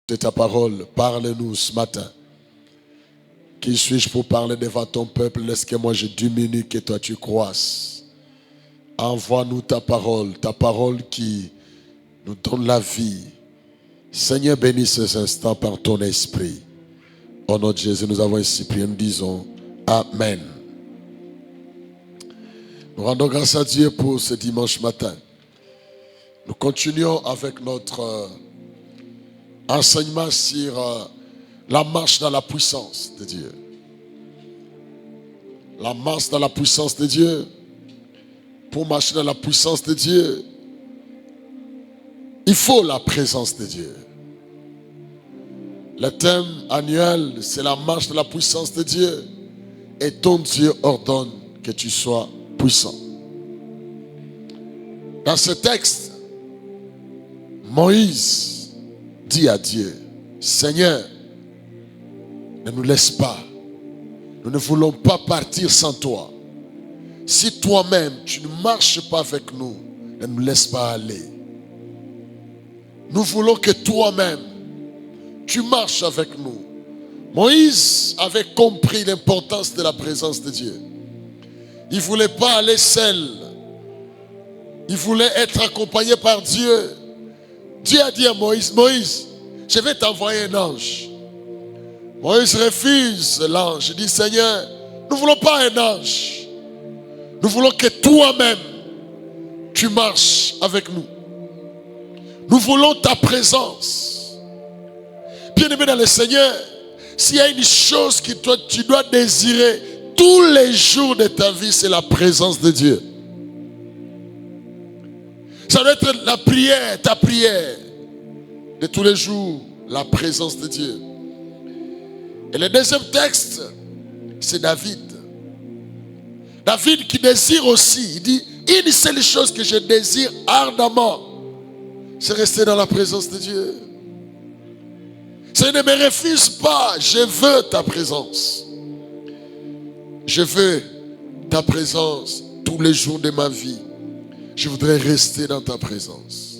C'est ta parole. Parle-nous ce matin. Qui suis-je pour parler devant ton peuple? Laisse que moi je diminue, que toi tu croisses. Envoie-nous ta parole qui nous donne la vie. Seigneur, bénis ces instants par ton esprit. Au nom de Jésus, nous avons ainsi prié, nous disons Amen. Nous rendons grâce à Dieu pour ce dimanche matin. Nous continuons avec notre enseignement sur la marche dans la puissance de Dieu. La marche dans la puissance de Dieu. Pour marcher dans la puissance de Dieu, il faut la présence de Dieu. Le thème annuel, c'est la marche de la puissance de Dieu. Et ton Dieu ordonne que tu sois puissant. Dans ce texte, Moïse dit à Dieu, Seigneur, ne nous laisse pas. Nous ne voulons pas partir sans toi. Si toi-même, tu ne marches pas avec nous, ne nous laisse pas aller. Nous voulons que toi-même, tu marches avec nous. Moïse avait compris l'importance de la présence de Dieu. Il ne voulait pas aller seul. Il voulait être accompagné par Dieu. Dieu a dit à Moïse, Moïse, je vais t'envoyer un ange. Moïse refuse l'ange. Il dit, Seigneur, nous ne voulons pas un ange. Nous voulons que toi-même, tu marches avec nous. Nous voulons ta présence. Bien-aimé dans le Seigneur, s'il y a une chose que toi, tu dois désirer tous les jours de ta vie, c'est la présence de Dieu. Ça doit être la prière, ta prière de tous les jours, la présence de Dieu. Et le deuxième texte, c'est David. David qui désire aussi, il dit, une seule chose que je désire ardemment, c'est rester dans la présence de Dieu. Seigneur, ne me refuse pas, je veux ta présence. Je veux ta présence tous les jours de ma vie. Je voudrais rester dans ta présence.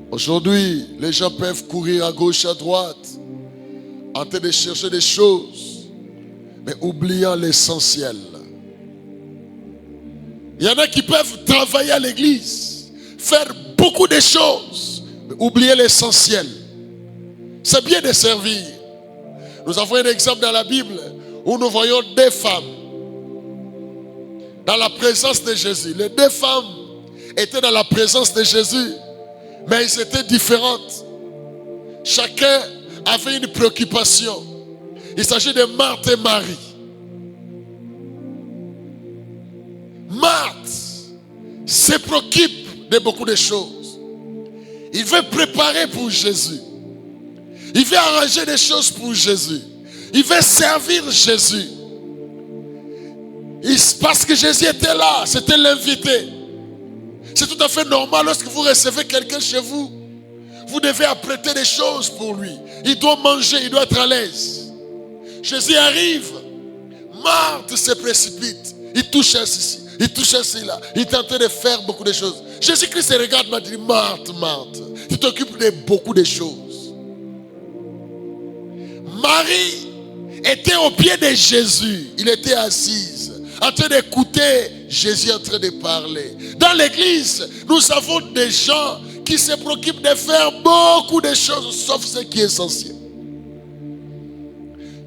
Aujourd'hui, les gens peuvent courir à gauche, à droite, en train de chercher des choses, mais oubliant l'essentiel. Il y en a qui peuvent travailler à l'église, faire beaucoup de choses, mais oublier l'essentiel. C'est bien de servir. Nous avons un exemple dans la Bible où nous voyons deux femmes dans la présence de Jésus. Les deux femmes étaient dans la présence de Jésus, mais elles étaient différentes. Chacun avait une préoccupation. Il s'agit de Marthe et Marie. Marthe se préoccupe de beaucoup de choses. Il veut préparer pour Jésus. Il veut arranger des choses pour Jésus. Il veut servir Jésus. Parce que Jésus était là, c'était l'invité. C'est tout à fait normal lorsque vous recevez quelqu'un chez vous. Vous devez apprêter des choses pour lui. Il doit manger, il doit être à l'aise. Jésus arrive. Marthe se précipite. Il touche ceci, il touche cela. Il est en train de faire beaucoup de choses. Jésus-Christ se regarde, m'a dit, Marthe, Marthe, tu t'occupes de beaucoup de choses. Marie était au pied de Jésus. Il était assise, en train d'écouter Jésus en train de parler. Dans l'église, nous avons des gens qui se préoccupent de faire beaucoup de choses, sauf ce qui est essentiel.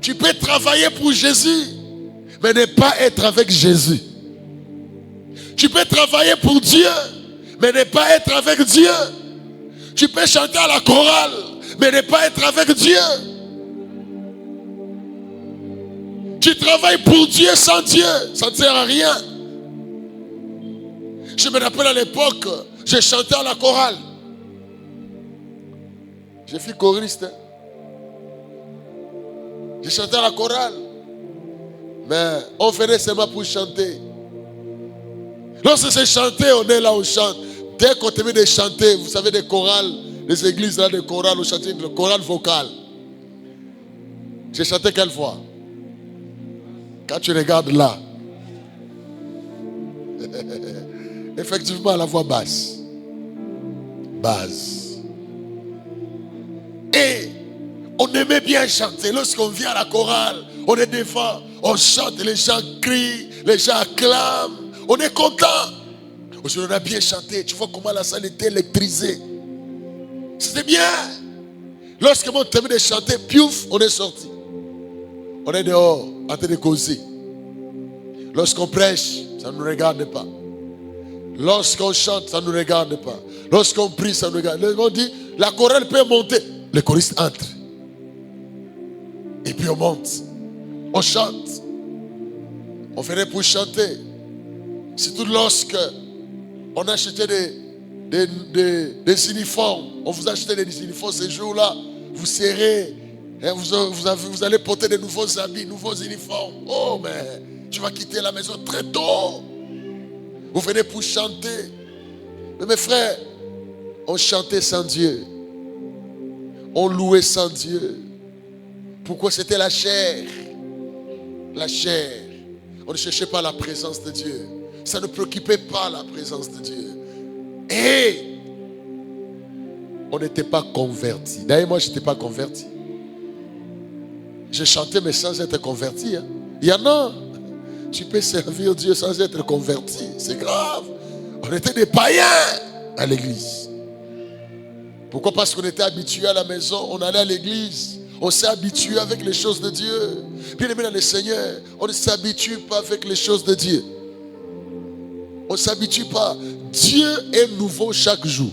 Tu peux travailler pour Jésus, mais ne pas être avec Jésus. Tu peux travailler pour Dieu, mais ne pas être avec Dieu. Tu peux chanter à la chorale, mais ne pas être avec Dieu. Tu travailles pour Dieu sans Dieu, ça ne sert à rien. Je me rappelle à l'époque, j'ai chanté à la chorale. Je suis choriste. J'ai chanté à la chorale. Mais on venait seulement pour chanter. Lorsque c'est chanter, on est là, on chante. Dès qu'on termine de chanter, vous savez, des chorales, les églises là, des chorales, on chante une chorale vocale. J'ai chanté quelle fois? Quand tu regardes là, effectivement la voix basse. Base. aimait bien chanter. Lorsqu'on vient à la chorale, on est devant, on chante, les gens crient, les gens acclament. On est content. Aujourd'hui, on a bien chanté. Tu vois comment la salle était électrisée. C'était bien. Lorsque on termine de chanter, piouf, on est sorti. On est dehors, en train de causer. Lorsqu'on prêche, ça ne nous regarde pas. Lorsqu'on chante, ça ne nous regarde pas. Lorsqu'on prie, ça nous regarde. On dit, la chorale peut monter. Le choriste entre. Et puis on monte. On chante. On ferait pour chanter. Surtout lorsque on achetait des uniformes. On vous achetait des uniformes ces jours-là. Vous serrez. Vous allez porter de nouveaux habits, nouveaux uniformes. Oh, mais tu vas quitter la maison très tôt. Vous venez pour chanter. Mais mes frères, on chantait sans Dieu. On louait sans Dieu. Pourquoi? C'était la chair. La chair. On ne cherchait pas la présence de Dieu. Ça ne préoccupait pas la présence de Dieu. Et on n'était pas convertis. D'ailleurs, moi, je n'étais pas converti. Je chantais, mais sans être converti. Hein. Il y en a. Tu peux servir Dieu sans être converti. C'est grave. On était des païens à l'église. Pourquoi? Parce qu'on était habitués à la maison. On allait à l'église. On s'est habitué avec les choses de Dieu. Bien aimé dans le Seigneur, on ne s'habitue pas avec les choses de Dieu. On ne s'habitue pas. Dieu est nouveau chaque jour.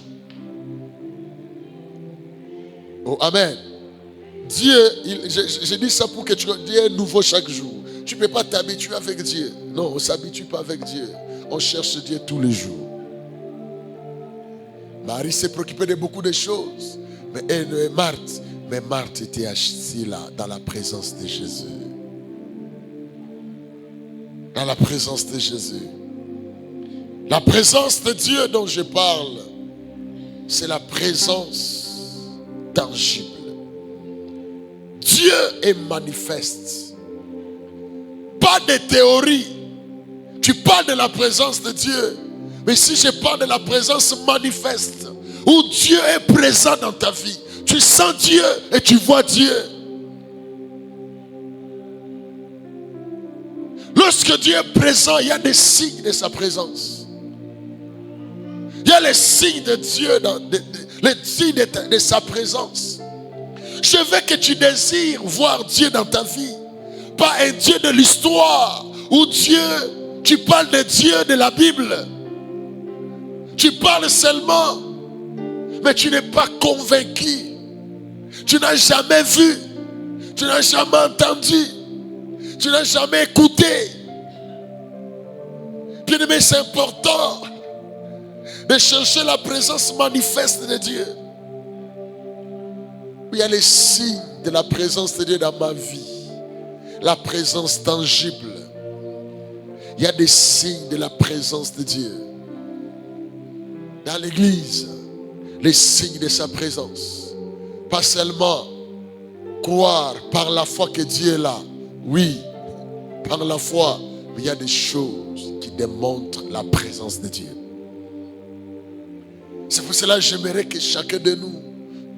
Oh, amen. Dieu, je dis ça pour que tu vois, Dieu est nouveau chaque jour. Tu ne peux pas t'habituer avec Dieu. Non, on ne s'habitue pas avec Dieu. On cherche Dieu tous les jours. Marie s'est préoccupée de beaucoup de choses. Mais Marthe était assise là, dans la présence de Jésus. Dans la présence de Jésus. La présence de Dieu dont je parle, c'est la présence tangible. Dieu est manifeste. Pas de théorie. Tu parles de la présence de Dieu. Mais si je parle de la présence manifeste, où Dieu est présent dans ta vie, tu sens Dieu et tu vois Dieu. Lorsque Dieu est présent, il y a des signes de sa présence. Il y a les signes de Dieu, les signes de sa présence. Je veux que tu désires voir Dieu dans ta vie. Pas un Dieu de l'histoire où Dieu, tu parles de Dieu de la Bible. Tu parles seulement, mais tu n'es pas convaincu. Tu n'as jamais vu, tu n'as jamais entendu, tu n'as jamais écouté. Bien-aimé, c'est important de chercher la présence manifeste de Dieu. Il y a les signes de la présence de Dieu dans ma vie. La présence tangible. Il y a des signes de la présence de Dieu. Dans l'église, les signes de sa présence. Pas seulement croire par la foi que Dieu est là. Oui, par la foi. Mais il y a des choses qui démontrent la présence de Dieu. C'est pour cela que j'aimerais que chacun de nous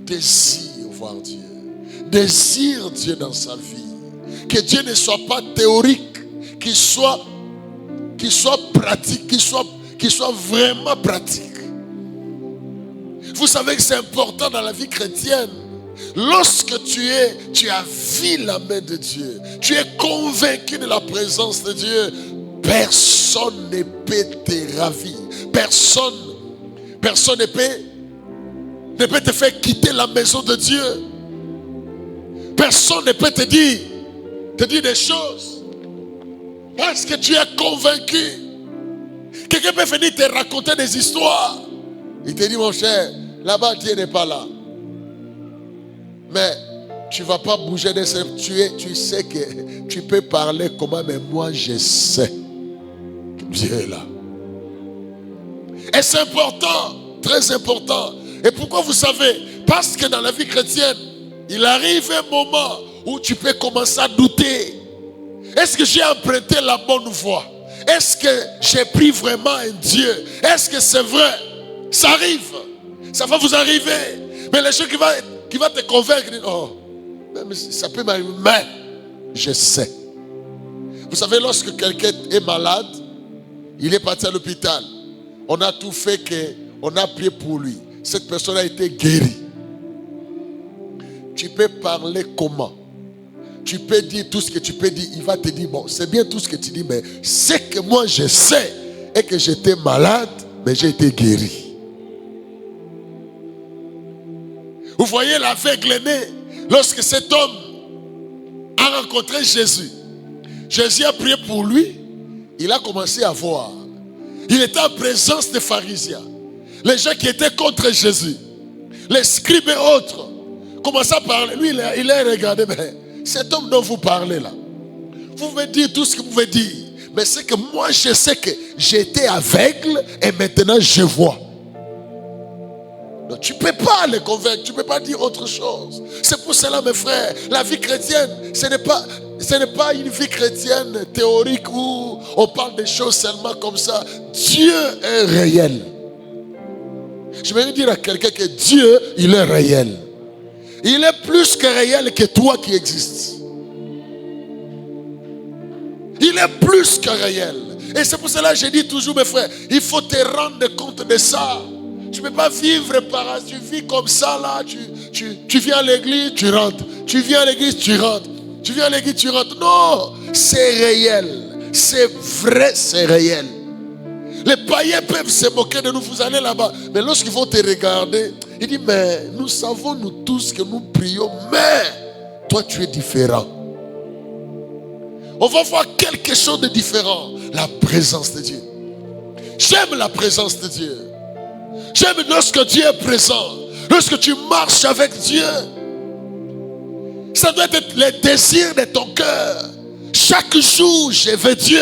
désire voir Dieu. Désire Dieu dans sa vie. Que Dieu ne soit pas théorique, qu'il soit pratique, qu'il soit vraiment pratique. Vous savez que c'est important dans la vie chrétienne. Lorsque tu as vu la main de Dieu, tu es convaincu de la présence de Dieu, personne ne peut te ravir. Personne ne peut te faire quitter la maison de Dieu. Personne ne peut te dire des choses. Parce que tu es convaincu. Quelqu'un peut venir te raconter des histoires. Il te dit, mon cher, là-bas Dieu n'est pas là. Mais tu ne vas pas bouger de ce. Tu sais que tu peux parler comment, mais moi je sais que Dieu est là. Et c'est important, très important. Et pourquoi vous savez? Parce que dans la vie chrétienne, il arrive un moment où tu peux commencer à douter. Est-ce que j'ai emprunté la bonne voie? Est-ce que j'ai pris vraiment un Dieu? Est-ce que c'est vrai? Ça arrive. Ça va vous arriver. Mais les gens qui va te convaincre, oh, Même ça peut m'arriver, mais je sais. Vous savez, lorsque quelqu'un est malade, il est parti à l'hôpital. On a tout fait, on a prié pour lui. Cette personne a été guérie. Tu peux parler comment? Tu peux dire tout ce que tu peux dire. Il va te dire, bon, c'est bien tout ce que tu dis, mais c'est que moi je sais et que j'étais malade, mais j'ai été guéri. Vous voyez l'aveugle né, lorsque cet homme a rencontré Jésus, Jésus a prié pour lui, il a commencé à voir. Il était en présence des pharisiens. Les gens qui étaient contre Jésus, les scribes et autres, commençaient à parler. Lui, il a regardé, mais cet homme dont vous parlez là, vous pouvez dire tout ce que vous pouvez dire, mais c'est que moi je sais que j'étais aveugle et maintenant je vois. Donc, tu ne peux pas les convaincre, tu ne peux pas dire autre chose. C'est pour cela, mes frères, la vie chrétienne, ce n'est pas une vie chrétienne théorique où on parle des choses seulement comme ça. Dieu est réel. Je vais dire à quelqu'un que Dieu, il est réel. Il est plus que réel que toi qui existes. Il est plus que réel. Et c'est pour cela que je dis toujours, mes frères, il faut te rendre compte de ça. Tu ne peux pas vivre par tu vis comme ça là. Tu viens à l'église, tu rentres. Tu viens à l'église, tu rentres. Tu viens à l'église, tu rentres. Non, c'est réel. C'est vrai, c'est réel. Les païens peuvent se moquer de nous, vous allez là-bas. Mais lorsqu'ils vont te regarder, ils disent, mais nous savons nous tous que nous prions, mais toi tu es différent. On va voir quelque chose de différent. La présence de Dieu. J'aime la présence de Dieu. J'aime lorsque Dieu est présent. Lorsque tu marches avec Dieu. Ça doit être le désir de ton cœur. Chaque jour, je veux Dieu.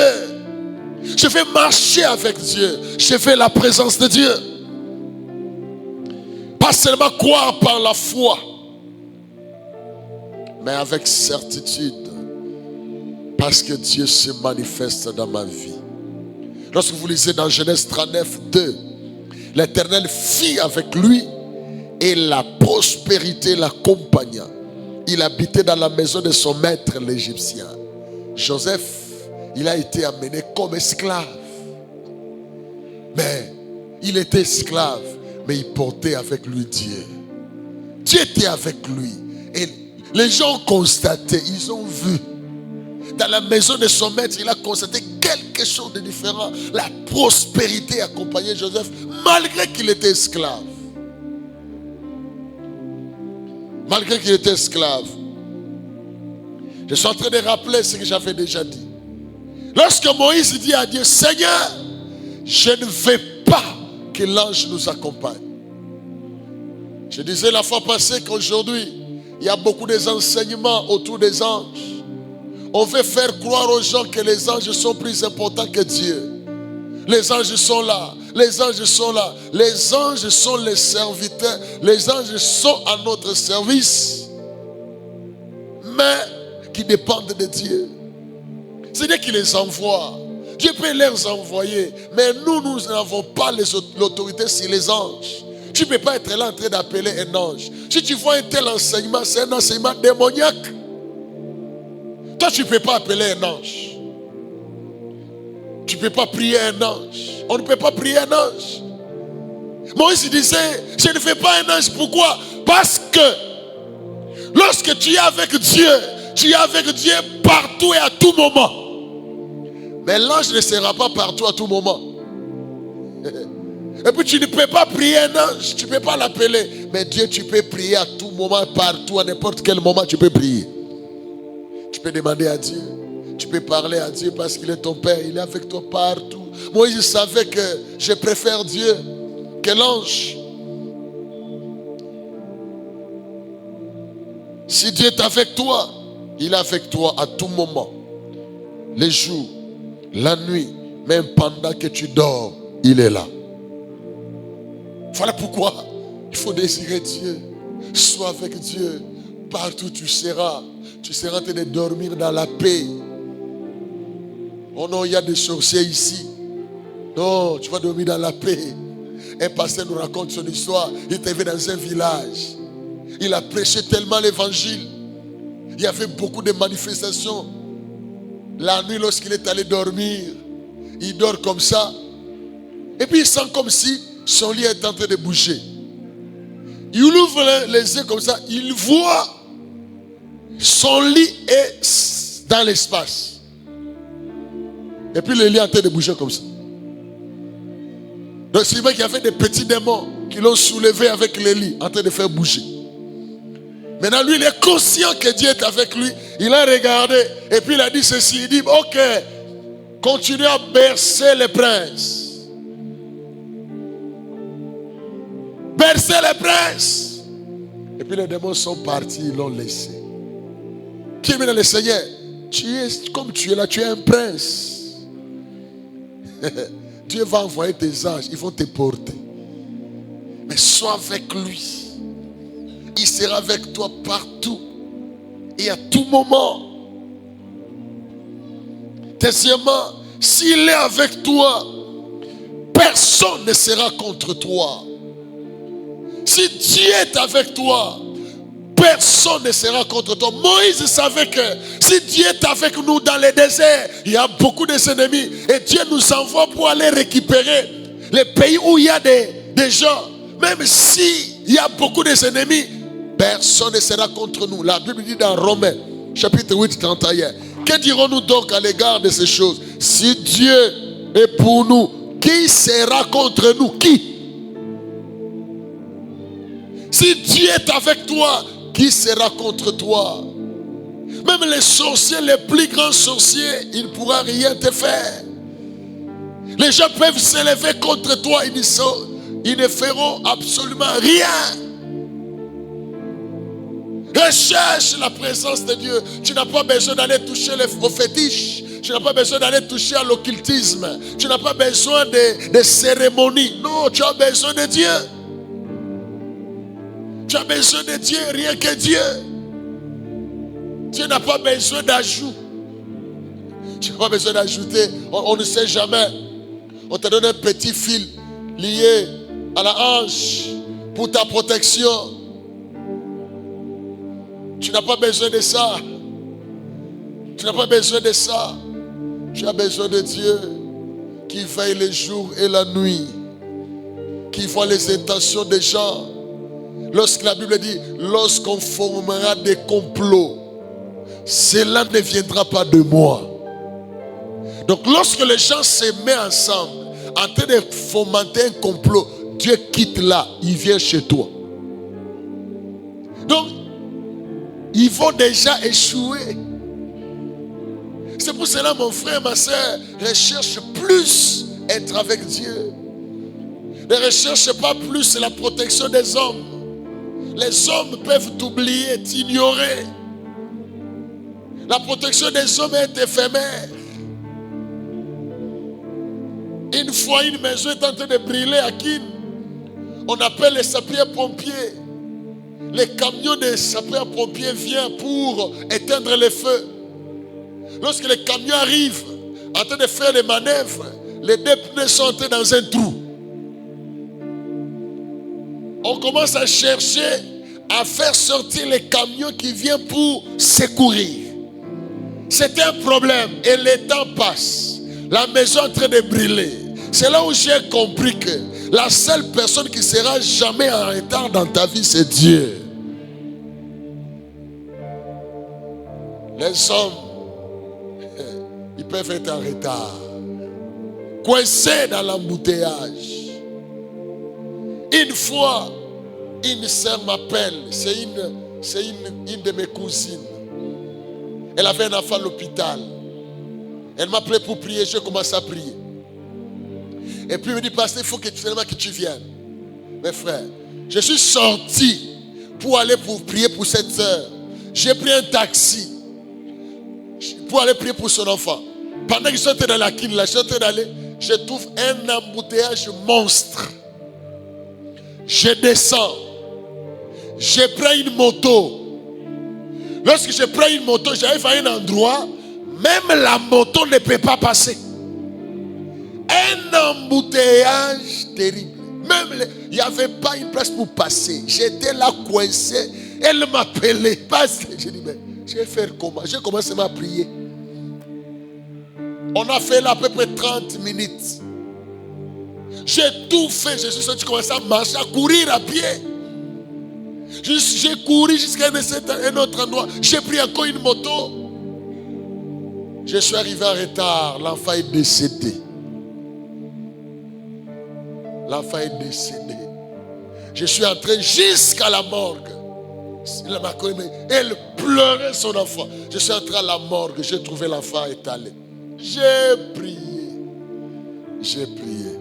Je vais marcher avec Dieu. Je veux la présence de Dieu. Pas seulement croire par la foi, mais avec certitude. Parce que Dieu se manifeste dans ma vie. Lorsque vous lisez dans Genèse 39, 2, l'Éternel fit avec lui et la prospérité l'accompagna. Il habitait dans la maison de son maître l'Égyptien. Joseph, il a été amené comme esclave. Mais il était esclave, mais il portait avec lui Dieu. Dieu était avec lui. Et les gens ont constaté, ils ont vu. Dans la maison de son maître, il a constaté quelque chose de différent. La prospérité accompagnait Joseph, malgré qu'il était esclave. Malgré qu'il était esclave. Je suis en train de rappeler ce que j'avais déjà dit. Lorsque Moïse dit à Dieu, Seigneur, je ne veux pas que l'ange nous accompagne. Je disais la fois passée qu'aujourd'hui, il y a beaucoup d'enseignements autour des anges. On veut faire croire aux gens que les anges sont plus importants que Dieu. Les anges sont là. Les anges sont là. Les anges sont les serviteurs. Les anges sont à notre service. Mais qui dépendent de Dieu. C'est-à-dire qu'il les envoie. Dieu peut les envoyer. Mais nous n'avons pas l'autorité sur les anges. Tu ne peux pas être là en train d'appeler un ange. Si tu vois un tel enseignement, c'est un enseignement démoniaque. Toi, tu ne peux pas appeler un ange. Tu ne peux pas prier un ange. On ne peut pas prier un ange. Moïse disait, je ne fais pas un ange. Pourquoi? Parce que lorsque tu es avec Dieu, tu es avec Dieu partout et à tout moment. Mais l'ange ne sera pas partout à tout moment. Et puis tu ne peux pas prier un ange, tu ne peux pas l'appeler. Mais Dieu, tu peux prier à tout moment, partout, à n'importe quel moment, tu peux prier. Tu peux demander à Dieu. Tu peux parler à Dieu parce qu'il est ton Père. Il est avec toi partout. Moïse savait que je préfère Dieu que l'ange. Si Dieu est avec toi, il est avec toi à tout moment. Les jours, la nuit, même pendant que tu dors, il est là. Voilà pourquoi il faut désirer Dieu. Sois avec Dieu. Partout où tu seras. Tu seras en train de dormir dans la paix. Oh non, il y a des sorciers ici. Non, tu vas dormir dans la paix. Un pasteur nous raconte son histoire. Il était venu dans un village. Il a prêché tellement l'évangile. Il y avait beaucoup de manifestations. La nuit, lorsqu'il est allé dormir, il dort comme ça. Et puis il sent comme si son lit est en train de bouger. Il ouvre les yeux comme ça. Il voit son lit est dans l'espace. Et puis le lit est en train de bouger comme ça. Donc c'est vrai qu'il y avait des petits démons qui l'ont soulevé avec le lit en train de faire bouger. Maintenant lui il est conscient que Dieu est avec lui. Il a regardé et puis il a dit ceci. Il dit ok, continuez à bercer les princes. Bercez les princes. Et puis les démons sont partis, ils l'ont laissé. Qui est maintenant le Seigneur? Tu es comme tu es là, tu es un prince. Dieu va envoyer tes anges, ils vont te porter. Mais sois avec lui. Il sera avec toi partout et à tout moment. Deuxièmement, s'il est avec toi, personne ne sera contre toi. Si Dieu est avec toi, personne ne sera contre toi. Moïse savait que si Dieu est avec nous dans le désert, il y a beaucoup d'ennemis. Et Dieu nous envoie pour aller récupérer les pays où il y a des gens. Même s'il y a beaucoup d'ennemis, personne ne sera contre nous. La Bible dit dans Romains, chapitre 8, 31. Que dirons-nous donc à l'égard de ces choses? Si Dieu est pour nous, qui sera contre nous? Qui? Si Dieu est avec toi, qui sera contre toi? Même les sorciers, les plus grands sorciers, ils ne pourront rien te faire. Les gens peuvent s'élever contre toi, ils ne feront absolument rien. Recherche la présence de Dieu. Tu n'as pas besoin d'aller toucher aux fétiches. Tu n'as pas besoin d'aller toucher à l'occultisme. Tu n'as pas besoin de cérémonies. Non, tu as besoin de Dieu. Tu as besoin de Dieu, rien que Dieu. Tu n'as pas besoin d'ajout. Tu n'as pas besoin d'ajouter. On ne sait jamais. On te donne un petit fil lié à la hanche pour ta protection. Tu n'as pas besoin de ça. Tu n'as pas besoin de ça. Tu as besoin de Dieu qui veille le jour et la nuit, qui voit les intentions des gens. Lorsque la Bible dit, lorsqu'on formera des complots, cela ne viendra pas de moi. Donc lorsque les gens se mettent ensemble, en train de fomenter un complot, Dieu quitte là, il vient chez toi. Donc, ils vont déjà échouer. C'est pour cela, mon frère, ma soeur, recherche plus être avec Dieu. Ne recherche pas plus la protection des hommes. Les hommes peuvent t'oublier, t'ignorer. La protection des hommes est éphémère. Une fois, une maison est en train de brûler à Kin. On appelle les sapeurs-pompiers. Les camions des sapeurs-pompiers viennent pour éteindre les feux. Lorsque les camions arrivent, en train de faire les manœuvres, les deux pneus sont entrés dans un trou. On commence à chercher à faire sortir les camions qui viennent pour secourir. C'est un problème et le temps passe. La maison est en train de brûler. C'est là où j'ai compris que la seule personne qui sera jamais en retard dans ta vie, c'est Dieu. Les hommes, ils peuvent être en retard, coincés dans l'embouteillage. Une fois, une sœur m'appelle, c'est une de mes cousines. Elle avait un enfant à l'hôpital. Elle m'appelait pour prier, j'ai commencé à prier. Et puis elle me dit, pasteur, il faut que tu viennes. Mes frères, je suis sorti pour aller prier pour cette sœur. J'ai pris un taxi pour aller prier pour son enfant. Pendant que je suis dans la quille, je trouve un embouteillage monstre. Je descends. Je prends une moto. Lorsque je prends une moto, j'arrive à un endroit, même la moto ne peut pas passer. Un embouteillage terrible. Même il n'y avait pas une place pour passer. J'étais là coincé. Elle m'appelait. J'ai dit, mais J'ai fait comment? J'ai commencé à prier. On a fait là à peu près 30 minutes. J'ai tout fait. Je suis sorti, commencé à marcher, à courir à pied. J'ai couru jusqu'à un autre endroit. J'ai pris encore une moto. Je suis arrivé en retard. L'enfant est décédé. L'enfant est décédé. Je suis entré jusqu'à la morgue. Elle pleurait son enfant. Je suis entré à la morgue. J'ai trouvé l'enfant étalé. J'ai prié. J'ai prié.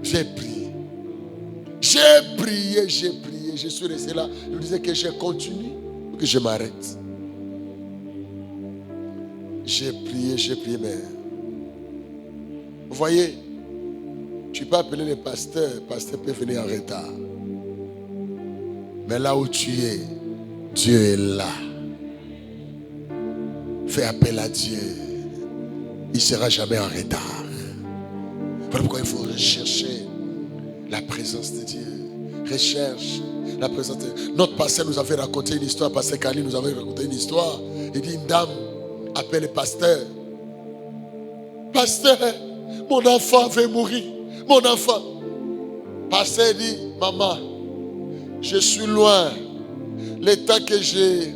J'ai prié. J'ai prié. J'ai prié. Je suis resté là. Je me disais que je continue ou que je m'arrête. J'ai prié, mais vous voyez, tu peux appeler le pasteur peut venir en retard. Mais là où tu es, Dieu est là. Fais appel à Dieu. Il ne sera jamais en retard. Voilà pourquoi il faut rechercher la présence de Dieu. Recherche la présence de Dieu. Notre pasteur nous avait raconté une histoire. Pasteur Kali nous avait raconté une histoire. Il dit une dame appelle le pasteur. Pasteur, mon enfant veut mourir. Mon enfant. Pasteur dit, maman, je suis loin. Le temps que je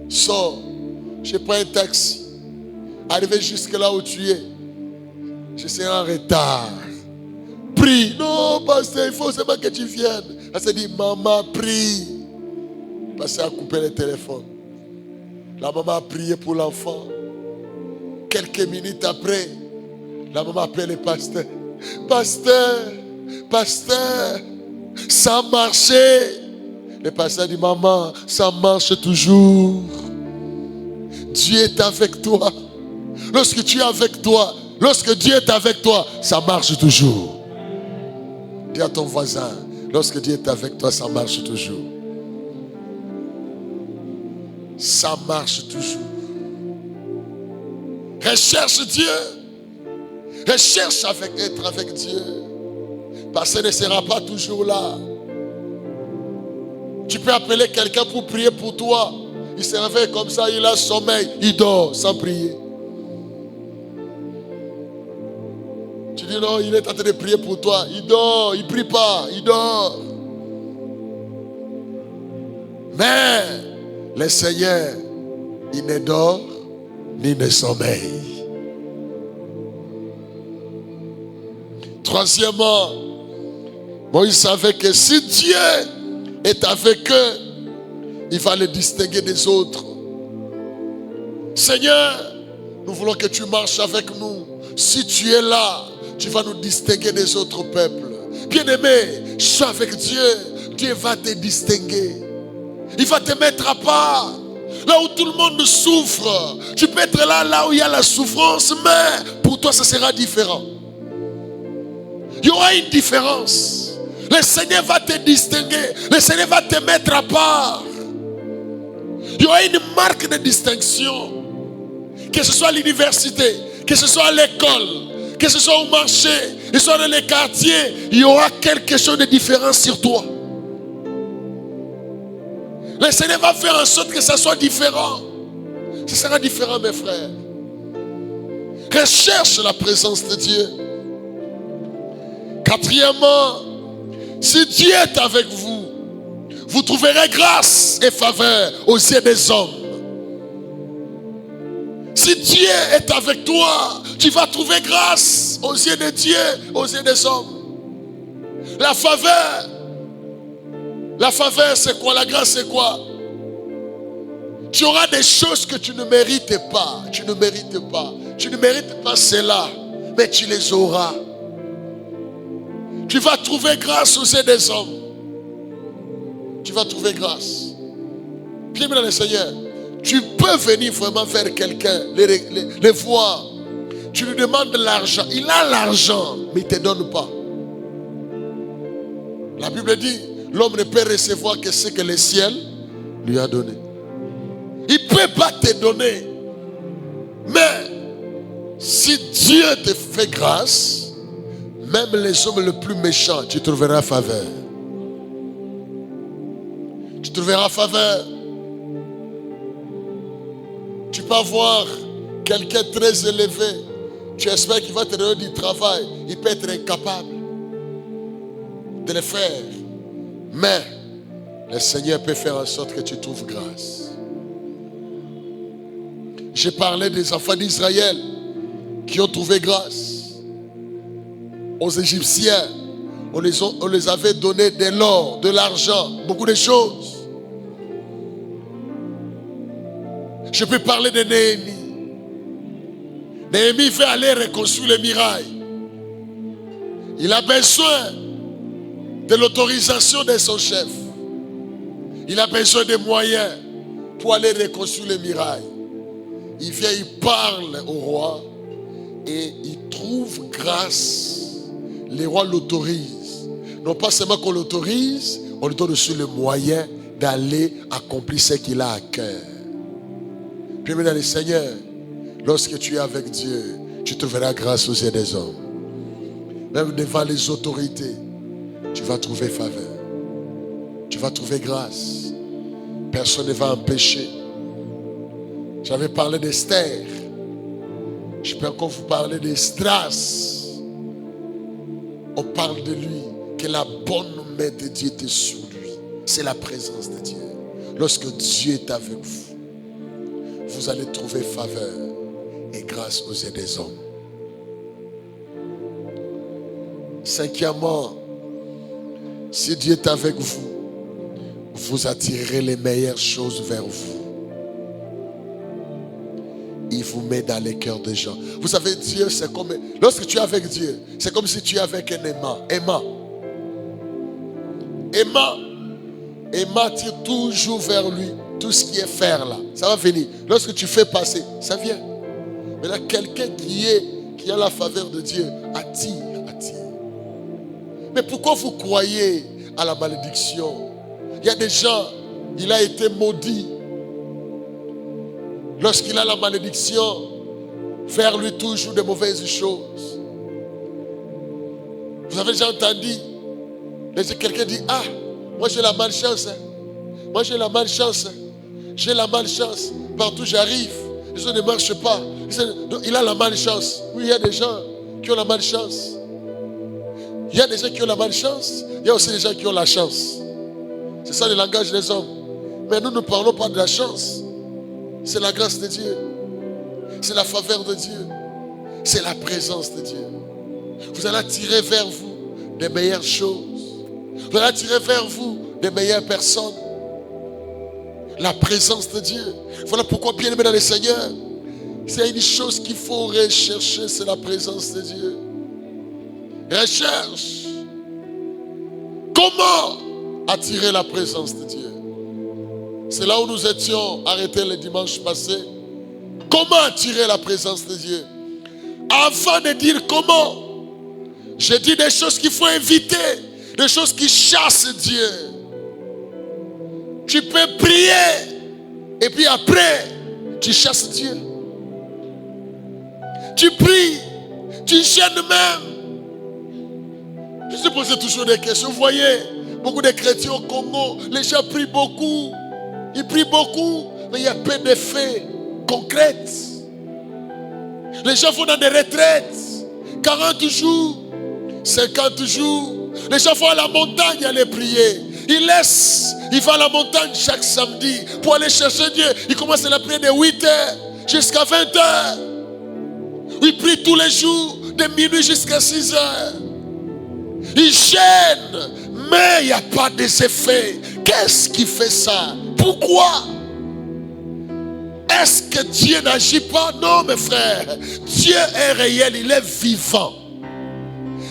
sors, je prends un taxi. Arrivé jusque là où tu es, je serai en retard. Prie. Non, pasteur, il faut seulement que tu viennes. Pasteur dit, maman, prie. Pasteur a coupé le téléphone. La maman a prié pour l'enfant. Quelques minutes après, la maman appelle le pasteur. Pasteur, ça a marché. Le pasteur dit, maman, ça marche toujours. Dieu est avec toi. Lorsque tu es avec toi, lorsque Dieu est avec toi, ça marche toujours. Dis à ton voisin, lorsque Dieu est avec toi, ça marche toujours. Ça marche toujours. Recherche Dieu. Recherche être avec Dieu. Parce qu'il ne sera pas toujours là. Tu peux appeler quelqu'un pour prier pour toi. Il se réveille comme ça, il a sommeil. Il dort sans prier. Tu dis non, il est en train de prier pour toi. Il dort, il ne prie pas, il dort. Mais le Seigneur, il ne dort ni ne sommeille. Troisièmement, Moïse savait que si Dieu est avec eux, il va les distinguer des autres. Seigneur, nous voulons que tu marches avec nous. Si tu es là, tu vas nous distinguer des autres peuples. Bien-aimé, sois avec Dieu. Dieu va te distinguer. Il va te mettre à part. Là où tout le monde souffre, tu peux être là où il y a la souffrance, mais pour toi, ça sera différent. Il y aura une différence. Le Seigneur va te distinguer. Le Seigneur va te mettre à part. Il y aura une marque de distinction. Que ce soit à l'université, que ce soit à l'école, que ce soit au marché, que ce soit dans les quartiers, il y aura quelque chose de différent sur toi. Le Seigneur va faire en sorte que ça soit différent. Ce sera différent, mes frères. Recherche la présence de Dieu. Quatrièmement, si Dieu est avec vous, vous trouverez grâce et faveur aux yeux des hommes. Si Dieu est avec toi, tu vas trouver grâce aux yeux de Dieu, aux yeux des hommes. La faveur, c'est quoi? La grâce, c'est quoi? Tu auras des choses que tu ne mérites pas. Tu ne mérites pas. Tu ne mérites pas cela, mais tu les auras. Tu vas trouver grâce aux yeux des hommes. Tu vas trouver grâce. Bien dans le Seigneur, tu peux venir vraiment vers quelqu'un, les voir. Tu lui demandes de l'argent. Il a l'argent, mais il ne te donne pas. La Bible dit, l'homme ne peut recevoir que ce que le ciel lui a donné. Il ne peut pas te donner. Mais si Dieu te fait grâce, même les hommes les plus méchants, tu trouveras faveur. Tu trouveras faveur. Tu peux avoir quelqu'un très élevé. Tu espères qu'il va te donner du travail. Il peut être incapable de le faire. Mais le Seigneur peut faire en sorte que tu trouves grâce. J'ai parlé des enfants d'Israël qui ont trouvé grâce. Aux Égyptiens, on les avait donné de l'or, de l'argent, beaucoup de choses. Je peux parler de Néhémie. Néhémie veut aller reconstruire les murailles. Il a besoin de l'autorisation de son chef. Il a besoin de moyens pour aller reconstruire les murailles. Il vient, il parle au roi et il trouve grâce. Le roi l'autorise. Non pas seulement qu'on l'autorise, on lui donne aussi le moyen d'aller accomplir ce qu'il a à cœur. Puis maintenant, le Seigneur, lorsque tu es avec Dieu, tu trouveras grâce aux yeux des hommes. Même devant les autorités, tu vas trouver faveur. Tu vas trouver grâce. Personne ne va empêcher. J'avais parlé d'Esther. Je peux encore vous parler d'Esdras. On parle de lui, que la bonne main de Dieu était sur lui. C'est la présence de Dieu. Lorsque Dieu est avec vous, vous allez trouver faveur et grâce aux yeux des hommes. Cinquièmement, si Dieu est avec vous, vous attirerez les meilleures choses vers vous. Il vous met dans les cœurs des gens. Vous savez, Dieu, c'est comme... Lorsque tu es avec Dieu, c'est comme si tu es avec un aimant. Aimant tire toujours vers lui. Tout ce qui est faire là, ça va venir. Lorsque tu fais passer, ça vient. Maintenant, quelqu'un qui a la faveur de Dieu attire. Mais pourquoi vous croyez à la malédiction? Il y a des gens, il a été maudit. Lorsqu'il a la malédiction, faire lui toujours de mauvaises choses. Vous avez déjà entendu? Quelqu'un dit, ah, moi j'ai la malchance. Moi j'ai la malchance. J'ai la malchance. Partout j'arrive, les gens ne marchent pas. Il a la malchance. Oui, il y a des gens qui ont la malchance. Il y a des gens qui ont la malchance. Il y a aussi des gens qui ont la chance. C'est ça le langage des hommes. Mais nous ne parlons pas de la chance. C'est la grâce de Dieu. C'est la faveur de Dieu. C'est la présence de Dieu. Vous allez attirer vers vous des meilleures choses. Vous allez attirer vers vous des meilleures personnes. La présence de Dieu. Voilà pourquoi, bien aimé dans le Seigneur, c'est une chose qu'il faut rechercher, c'est la présence de Dieu. Recherche. Comment attirer la présence de Dieu? C'est là où nous étions arrêtés le dimanche passé. Comment attirer la présence de Dieu? Avant de dire comment, j'ai dit des choses qu'il faut éviter, des choses qui chassent Dieu. Tu peux prier et puis après, tu chasses Dieu. Tu pries, tu gênes même. Je me posais toujours des questions. Vous voyez, beaucoup de chrétiens au Congo, les gens prient beaucoup. Ils prient beaucoup, mais il y a peu d'effets concrets. Les gens vont dans des retraites, 40 jours, 50 jours. Les gens vont à la montagne aller prier. Ils vont à la montagne chaque samedi pour aller chercher Dieu. Ils commencent à la prier de 8h jusqu'à 20h. Ils prient tous les jours, de minuit jusqu'à 6h. Ils gênent, mais il n'y a pas d'effets. Qu'est-ce qui fait ça? Pourquoi? Est-ce que Dieu n'agit pas? Non, mes frères. Dieu est réel, il est vivant.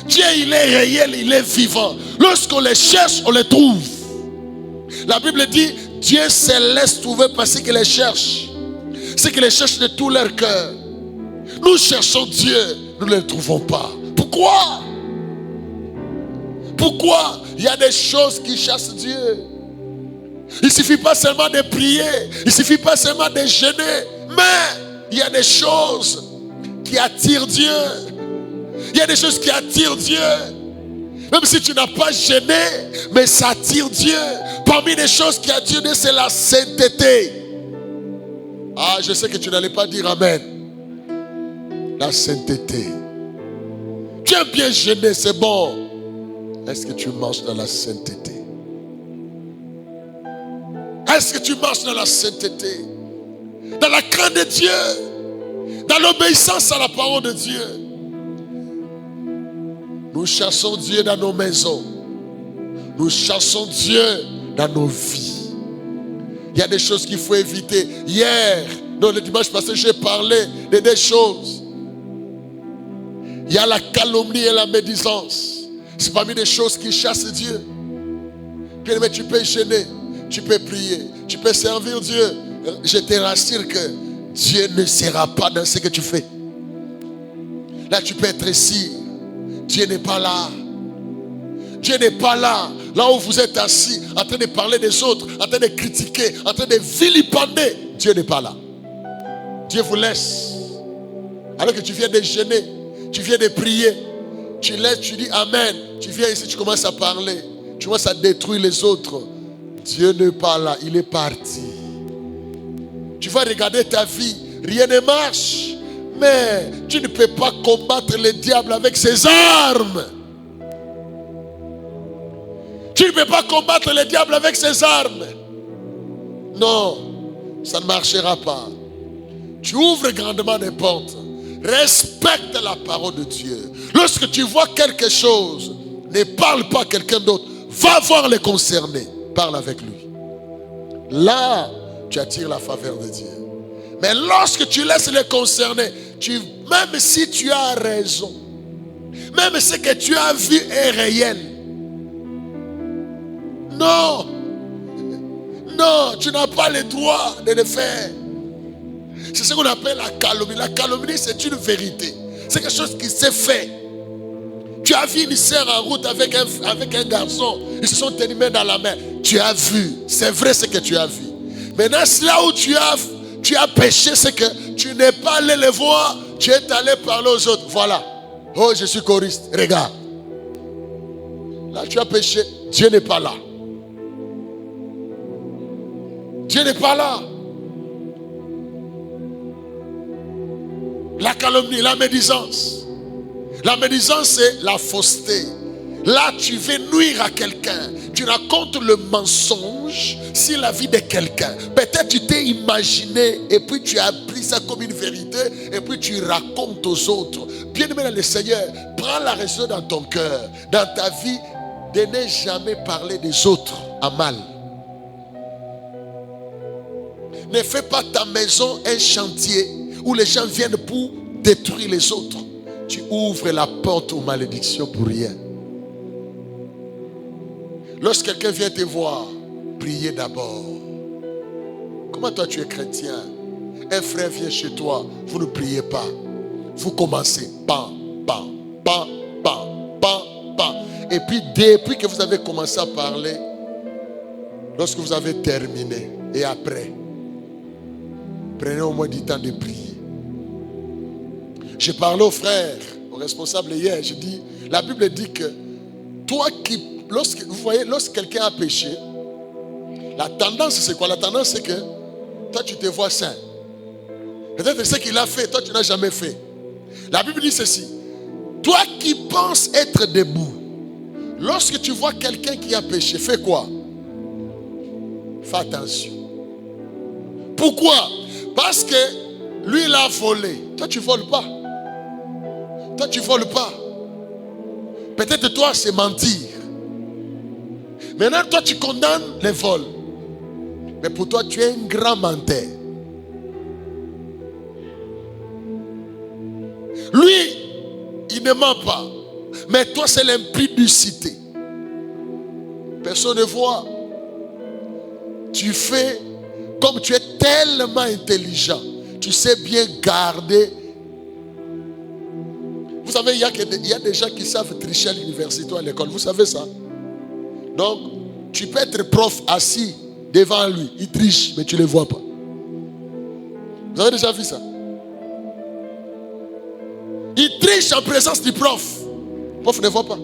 Dieu, il est réel, il est vivant. Lorsqu'on les cherche, on les trouve. La Bible dit, Dieu se laisse trouver par ceux qui les cherchent. Ceux qui les cherchent de tout leur cœur. Nous cherchons Dieu, nous ne le trouvons pas. Pourquoi? Pourquoi? Il y a des choses qui chassent Dieu. Il ne suffit pas seulement de prier, il ne suffit pas seulement de jeûner, mais il y a des choses qui attirent Dieu. Il y a des choses qui attirent Dieu. Même si tu n'as pas jeûné, mais ça attire Dieu. Parmi les choses qui attirent Dieu, c'est la sainteté. Ah, je sais que tu n'allais pas dire Amen. La sainteté. Tu es bien gêné, c'est bon. Est-ce que tu marches dans la sainteté? Est-ce que tu marches dans la sainteté? Dans la crainte de Dieu? Dans l'obéissance à la parole de Dieu? Nous chassons Dieu dans nos maisons. Nous chassons Dieu dans nos vies. Il y a des choses qu'il faut éviter. Hier, le dimanche passé, j'ai parlé de des choses. Il y a la calomnie et la médisance. C'est parmi les choses qui chassent Dieu. Bien aimé, tu peux gêner, tu peux prier, tu peux servir Dieu. Je te rassure que Dieu ne sera pas dans ce que tu fais. Là, tu peux être ici. Dieu n'est pas là. Dieu n'est pas là. Là où vous êtes assis, en train de parler des autres, en train de critiquer, en train de vilipender, Dieu n'est pas là. Dieu vous laisse. Alors que tu viens de gêner, tu viens de prier, tu laisses, tu dis Amen. Tu viens ici, tu commences à parler, tu commences à détruire les autres. Dieu n'est pas là, il est parti. Tu vas regarder ta vie, rien ne marche. Mais tu ne peux pas combattre le diable avec ses armes. Tu ne peux pas combattre le diable avec ses armes. Non, ça ne marchera pas. Tu ouvres grandement les portes. Respecte la parole de Dieu. Lorsque tu vois quelque chose, ne parle pas à quelqu'un d'autre. Va voir les concernés. Parle avec lui. Là, tu attires la faveur de Dieu. Mais lorsque tu laisses les concernés, même si tu as raison, même ce que tu as vu est réel. Non, non, tu n'as pas le droit de le faire. C'est ce qu'on appelle la calomnie. La calomnie, c'est une vérité. C'est quelque chose qui s'est fait. Tu as vu une sœur en route avec un garçon. Ils se sont tenus main dans la main. Tu as vu. C'est vrai ce que tu as vu. Maintenant, c'est là où tu as péché, c'est que tu n'es pas allé les voir. Tu es allé parler aux autres. Voilà. Oh, je suis choriste. Regarde. Là, tu as péché. Dieu n'est pas là. Dieu n'est pas là. La calomnie, la médisance. La médisance, c'est la fausseté. Là, tu veux nuire à quelqu'un. Tu racontes le mensonge sur la vie de quelqu'un. Peut-être tu t'es imaginé et puis tu as pris ça comme une vérité et puis tu racontes aux autres. Bien-aimé dans le Seigneur, prends la raison dans ton cœur, dans ta vie, de ne jamais parler des autres à mal. Ne fais pas ta maison un chantier où les gens viennent pour détruire les autres. Tu ouvres la porte aux malédictions pour rien. Lorsque quelqu'un vient te voir, priez d'abord. Comment toi tu es chrétien? Un frère vient chez toi, vous ne priez pas. Vous commencez, pam, pam, pam, pam, pam, pam. Et puis depuis que vous avez commencé à parler, lorsque vous avez terminé, et après, prenez au moins du temps de prier. J'ai parlé aux frères, aux responsables hier, j'ai dit, la Bible dit que toi qui, vous voyez, lorsque quelqu'un a péché, la tendance c'est quoi? La tendance c'est que toi tu te vois saint. Peut-être ce qu'il a fait, toi tu n'as jamais fait. La Bible dit ceci, toi qui penses être debout, lorsque tu vois quelqu'un qui a péché, fais quoi? Fais attention. Pourquoi? Parce que lui il a volé. Toi tu ne voles pas. Toi tu ne voles pas. Peut-être toi c'est mentir. Maintenant toi tu condamnes les vols. Mais pour toi tu es un grand menteur. Lui il ne ment pas. Mais toi c'est l'impudicité. Personne ne voit. Tu fais comme tu es tellement intelligent. Tu sais bien garder. Vous savez, il y a des gens qui savent tricher à l'université ou à l'école. Vous savez ça? Donc, tu peux être prof assis devant lui. Il triche, mais tu ne le vois pas. Vous avez déjà vu ça? Il triche en présence du prof. Le prof ne voit pas.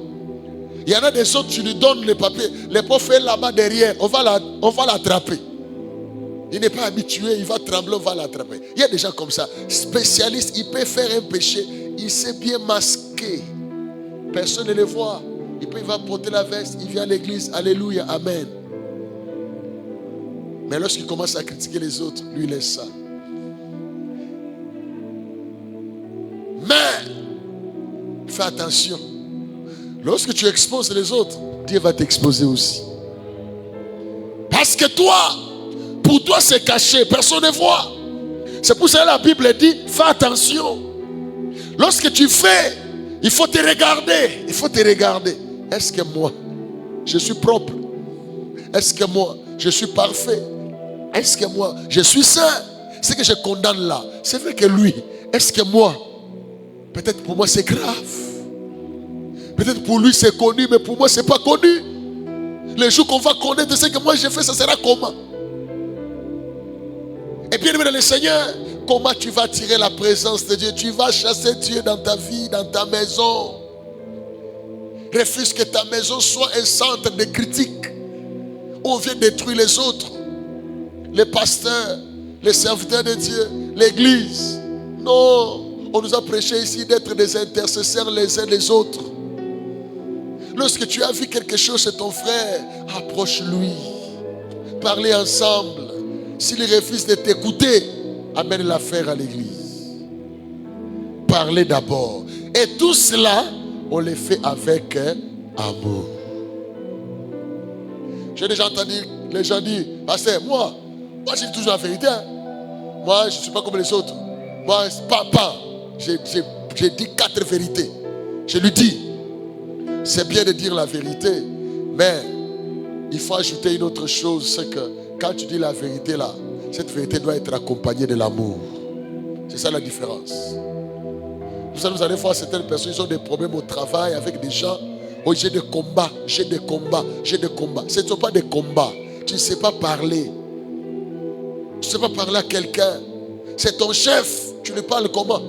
Il y en a des autres, tu lui donnes les papiers. Le prof est là-bas derrière. On va l'attraper. Il n'est pas habitué, il va trembler, on va l'attraper. Il y a des gens comme ça. Spécialiste, il peut faire un péché, il sait bien masquer. Personne ne le voit. Il va porter la veste, il vient à l'église, alléluia, amen. Mais lorsqu'il commence à critiquer les autres, lui il laisse ça. Mais, fais attention. Lorsque tu exposes les autres, Dieu va t'exposer aussi. Parce que toi, pour toi c'est caché, personne ne voit. C'est pour ça que la Bible dit, fais attention. Lorsque tu fais, il faut te regarder. Il faut te regarder. Est-ce que moi, je suis propre? Est-ce que moi, je suis parfait? Est-ce que moi, je suis saint? Ce que je condamne là, c'est vrai que lui, est-ce que moi, peut-être pour moi c'est grave. Peut-être pour lui c'est connu, mais pour moi c'est pas connu. Le jour qu'on va connaître ce que moi j'ai fait, ça sera comment? Et bien aimé dans le Seigneur, comment tu vas attirer la présence de Dieu? Tu vas chasser Dieu dans ta vie, dans ta maison. Refuse que ta maison soit un centre de critique où on vient détruire les autres, les pasteurs, les serviteurs de Dieu, l'église. Non, on nous a prêché ici d'être des intercesseurs les uns les autres. Lorsque tu as vu quelque chose chez ton frère, approche-lui. Parlez ensemble. S'il refuse de t'écouter, amène l'affaire à l'église. Parlez d'abord. Et tout cela, on le fait avec amour. J'ai déjà entendu les gens dire, pasteur, moi je dis toujours la vérité. Hein. Moi, je ne suis pas comme les autres. Moi, papa, j'ai dit 4 vérités. Je lui dis, c'est bien de dire la vérité, mais il faut ajouter une autre chose, c'est que quand tu dis la vérité là, cette vérité doit être accompagnée de l'amour. C'est ça la différence. Vous allez voir certaines personnes, ils ont des problèmes au travail avec des gens. Oh, j'ai des combats. Ce ne sont pas des combats. Tu ne sais pas parler. Tu ne sais pas parler à quelqu'un. C'est ton chef. Tu lui parles comment?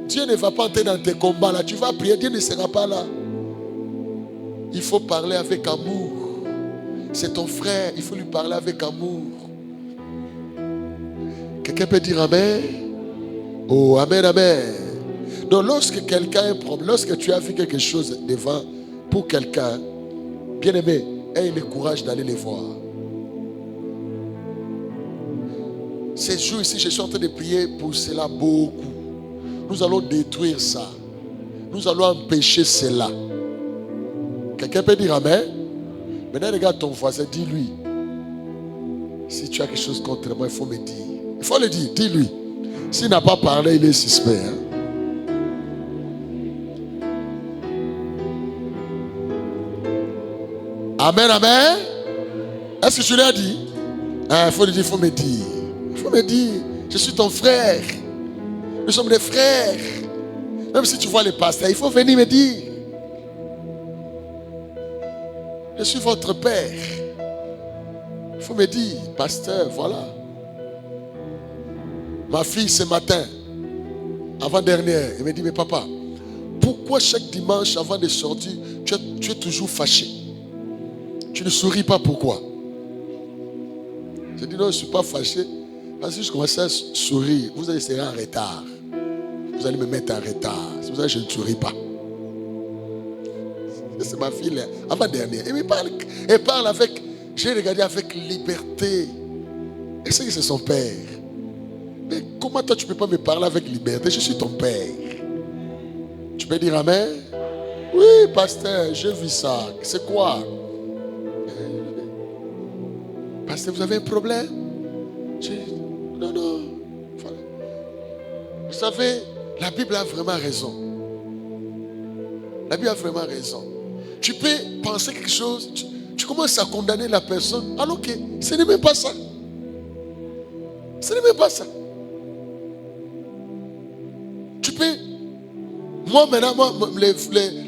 Dieu ne va pas entrer dans tes combats là. Tu vas prier, Dieu ne sera pas là. Il faut parler avec amour. C'est ton frère, il faut lui parler avec amour. Quelqu'un peut dire amen? Oh, amen, amen. Donc lorsque quelqu'un a un problème, lorsque tu as vu quelque chose devant pour quelqu'un, bien aimé, aie le courage d'aller les voir. Ces jours ici, je suis en train de prier pour cela beaucoup. Nous allons détruire ça. Nous allons empêcher cela. Quelqu'un peut dire amen? Maintenant, regarde ton voisin, dis-lui. Si tu as quelque chose contre moi, il faut me dire. Il faut le dire, dis-lui. S'il n'a pas parlé, il est suspect. Hein? Amen, amen. Est-ce que tu l'as dit? Il faut le dire, il faut me dire. Il faut me dire, je suis ton frère. Nous sommes des frères. Même si tu vois les pasteurs, il faut venir me dire. Je suis votre père. Il faut me dire, pasteur, voilà. Ma fille ce matin, avant-dernière, elle me dit, mais papa, pourquoi chaque dimanche avant de sortir, tu es toujours fâché? Tu ne souris pas, pourquoi? Je dis non, je ne suis pas fâché. Parce que je commence à sourire, vous allez serez en retard. Vous allez me mettre en retard. C'est pour ça que je ne souris pas. C'est ma fille, avant-dernière. Elle parle avec, j'ai regardé avec liberté. Et c'est que c'est son père. Mais comment toi tu ne peux pas me parler avec liberté? Je suis ton père. Tu peux dire amen? Oui, pasteur, je vis ça. C'est quoi? Pasteur, vous avez un problème? Non, non. Vous savez, la Bible a vraiment raison. La Bible a vraiment raison. Tu peux penser quelque chose, tu commences à condamner la personne, alors que ce n'est même pas ça. Ce n'est même pas ça. Tu peux... Moi, maintenant, les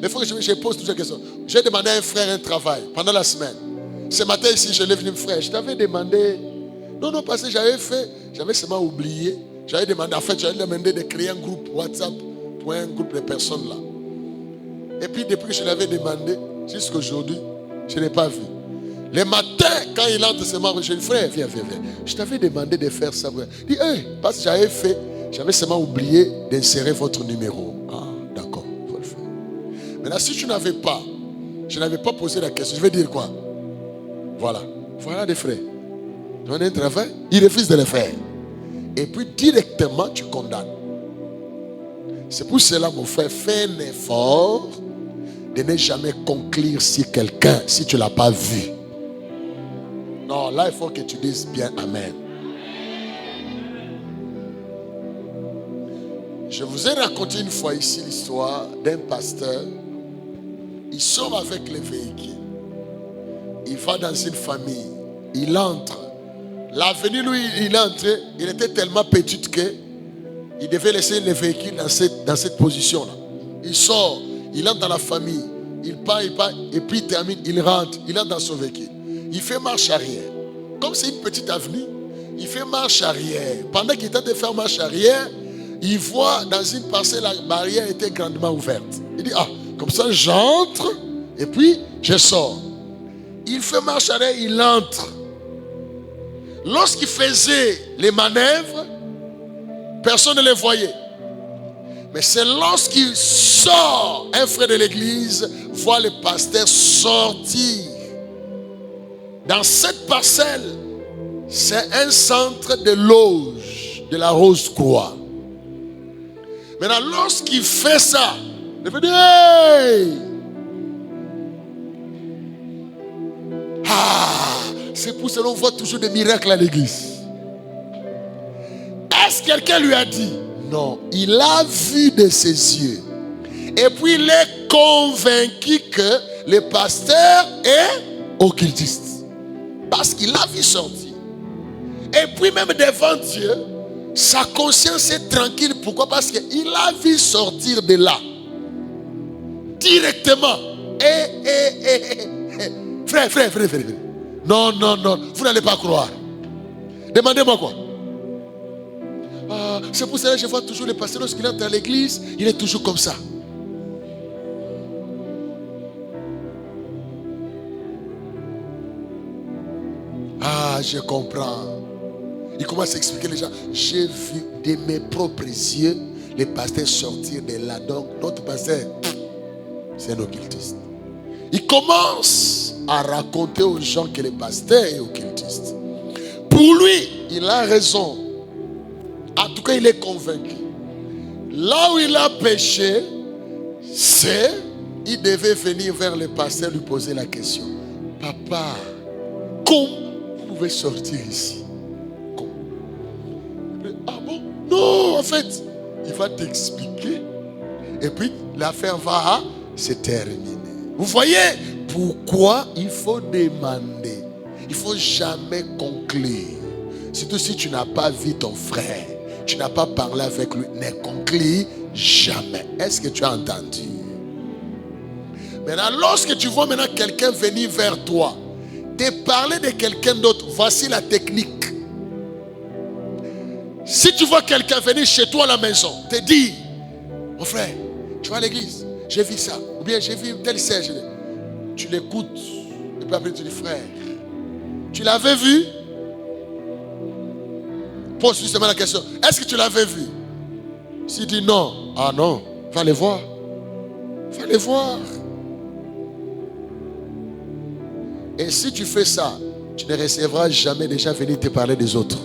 fois que je pose toutes ces questions, j'ai demandé à un frère un travail pendant la semaine. Ce matin ici, je l'ai venu me frère. Je t'avais demandé... Non, parce que j'avais seulement oublié. J'avais demandé de créer un groupe WhatsApp pour un groupe de personnes là. Et puis depuis que je l'avais demandé, jusqu'à aujourd'hui, je n'ai pas vu. Le matin, quand il entre ses membres, je dis, frère, viens. Je t'avais demandé de faire ça. Il dit, parce que j'avais seulement oublié d'insérer votre numéro. Ah, d'accord, il faut le faire. Maintenant, si je n'avais pas posé la question, je vais dire quoi? Voilà des frais. Tu as un travail, il refuse de le faire. Et puis directement, tu condamnes. C'est pour cela, mon frère, fais un effort de ne jamais conclure sur quelqu'un si tu ne l'as pas vu. Non, là, il faut que tu dises bien Amen. Je vous ai raconté une fois ici l'histoire d'un pasteur. Il sort avec le véhicule. Il va dans une famille. Il entre. L'avenue, lui, il entre. Il était tellement petit que il devait laisser le véhicule dans cette position-là. Il sort. Il entre dans la famille. Il part. Et puis il termine. Il rentre. Il entre dans son véhicule. Il fait marche arrière. Comme c'est une petite avenue, il fait marche arrière. Pendant qu'il est en train de faire marche arrière, il voit dans une parcelle, la barrière était grandement ouverte. Il dit, comme ça j'entre et puis je sors. Il fait marche arrière, il entre. Lorsqu'il faisait les manœuvres, personne ne les voyait. Mais c'est lorsqu'il sort, un frère de l'église voit le pasteur sortir. Dans cette parcelle, c'est un centre de loge de la Rose-Croix. Maintenant, lorsqu'il fait ça, il fait hey! C'est pour cela qu'on voit toujours des miracles à l'église. Est-ce que quelqu'un lui a dit? Non, il a vu de ses yeux. Et puis il est convaincu que le pasteur est occultiste. Parce qu'il a vu sortir. Et puis même devant Dieu, sa conscience est tranquille. Pourquoi? Parce qu'il a vu sortir de là. Directement. Frère. Non, vous n'allez pas croire. Demandez-moi quoi? C'est pour cela que je vois toujours le pasteur lorsqu'il entre à l'église, il est toujours comme ça. Je comprends. Il commence à expliquer les gens. J'ai vu de mes propres yeux les pasteurs sortir de là. Donc, notre pasteur, c'est un occultiste. Il commence à raconter aux gens que le pasteur est occultiste. Pour lui, il a raison. En tout cas, il est convaincu. Là où il a péché, c'est il devait venir vers le pasteur lui poser la question. Papa, comment vous pouvez sortir ici? Ah bon? Non, en fait, il va t'expliquer. Et puis, l'affaire va se terminer. Vous voyez pourquoi il faut demander. Il ne faut jamais conclure. Surtout si tu n'as pas vu ton frère. Tu n'as pas parlé avec lui. Ne conclure jamais. Est-ce que tu as entendu? Maintenant, lorsque tu vois maintenant quelqu'un venir vers toi, te parler de quelqu'un d'autre, voici la technique. Si tu vois quelqu'un venir chez toi à la maison, te dit, mon frère, tu vas à l'église, j'ai vu ça, ou bien j'ai vu tel serge. Tu l'écoutes, et puis après tu dis, frère, tu l'avais vu? Pose justement la question, est-ce que tu l'avais vu? S'il dit non, non, va les voir. Va les voir. Et si tu fais ça, tu ne recevras jamais des gens venir te parler des autres.